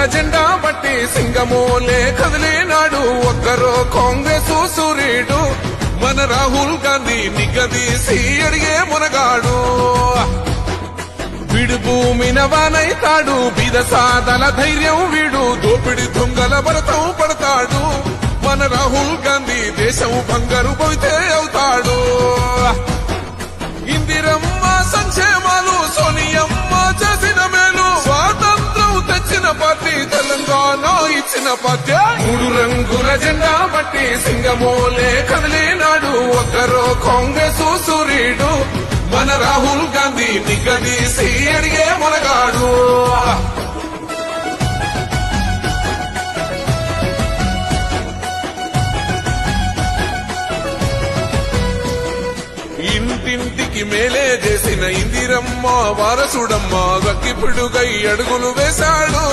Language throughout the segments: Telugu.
జెండా బట్టి సింగమోలే కదిలినాడు ఒక్కరో కాంగ్రెస్ సూర్యుడు మన రాహుల్ గాంధీ నిగదీసి అడిగే మునగాడు వీడు భూమిన వానైతాడు బీద సాదల ధైర్యం వీడు దోపిడి దొంగల భరతం పడతాడు మన రాహుల్ గాంధీ దేశం బంగారు భవితే అవుతాడు ఇందిరమ్మ సంక్షేమాలు సోనియమ్మ చేసిన మేలు స్వాతంత్రం తెచ్చిన పార్టీ తెలంగాణ ఇచ్చిన పార్టీ మూడు రంగుల జెండా బట్టి సింగమోలే కదిలినాడు ఒక్కరో కాంగ్రెస్ సూర్యుడు మన రాహుల్ గాంధీ నిగదీసి అడిగే మునగాడు ఇంటింటికి మేలే చేసిన ఇందిరమ్మ వారసుడమ్మ గక్కిపిడుగై అడుగులు వేశాడు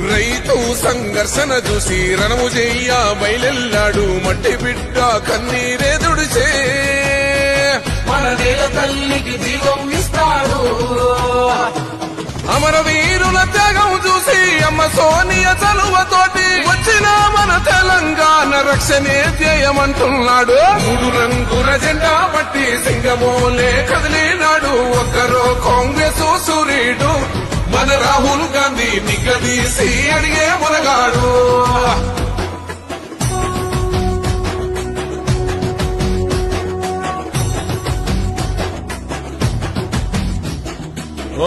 రైతు సంఘర్షణ చూసి రణము చెయ్య బయలెల్లాడు మట్టి బిడ్డ కన్నీరే దుడిచే మన నేల తల్లికి జీవం ఇస్తాడు అమరవీరుల త్యాగం చూసి అమ్మ సోనియ చలువతోటి వచ్చిన మన తెలంగాణ రక్షణే ధ్యేయమంటున్నాడు మూడు రంగుల జెండా బట్టి సింగమోలే కదిలినాడు ఒక్కరో కాంగ్రెస్ సూర్యుడు మన రాహుల్ గాంధీ నిగదీసి అడిగే మునగాడు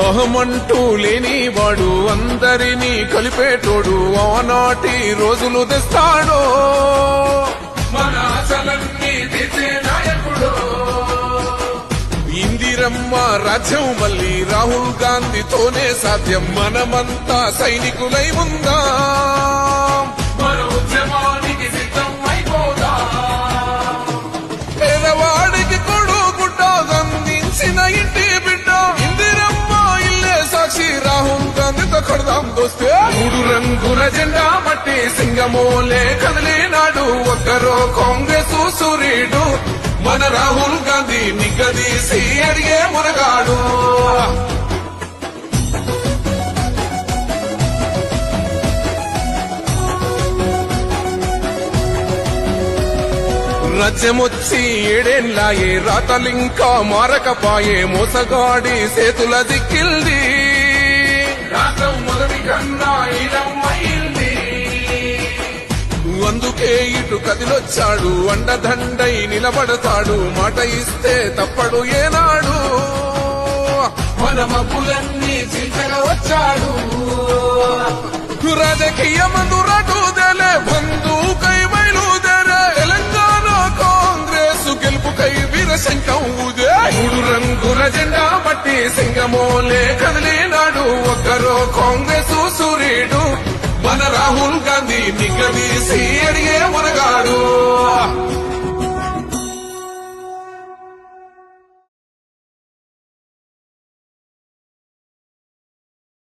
అహమంటూ లేనివాడు అందరినీ కలిపేటోడు ఆనాటి రోజులు తెస్తాడు మన ఆశలన్నీ తీర్చే నాయకుడు ఇందిరమ్మ రాజ్యం మళ్ళీ రాహుల్ గాంధీతోనే సాధ్యం మనమంతా సైనికులై ఉందా మన ఉద్యమానికి సిద్ధం అయిపోదా పేదవాడికి కొడుగుడ్డ అందించిన ఇంటి బిడ్డ ఇందిరమ్మ ఇల్లే సాక్షి రాహుల్ గాంధీతో కొడదాం దోస్తే మూడు రంగుల జెండా బట్టి సింగమోలే కదిలినాడు ఒక్కరో కాంగ్రెస్ సూర్యుడు మన రాహుల్ గాంధీ నిగదీసి అడిగే మునగాడు రాజ్యమొచ్చి ఏడేళ్లాయే రాతలింకా మారకపాయే మోసగాడి సేతుల దిక్కిల్ది రాష్ట్రం మొదటి కన్నా ఇదమ్మైంది అందుకే ఇటు కదిలొచ్చాడు అండదండై నిలబడతాడు మాట ఇస్తే తప్పడు ఏనాడు మన మబ్బులన్నీ చీల్చగా వచ్చాడు రాజకీయమందు రటుదేలే బంధుకై బయలుదేరే తెలంగాణ కాంగ్రెస్ గెలుపుకై వీరశంఖం ఊదే మూడు రంగుల జెండా బట్టి సింగమోలే కదిలినాడు ఒక్కరో కాంగ్రెస్ సూర్యుడు మన రాహుల్ గాంధీ నిగదీసి అడిగే మునగాడు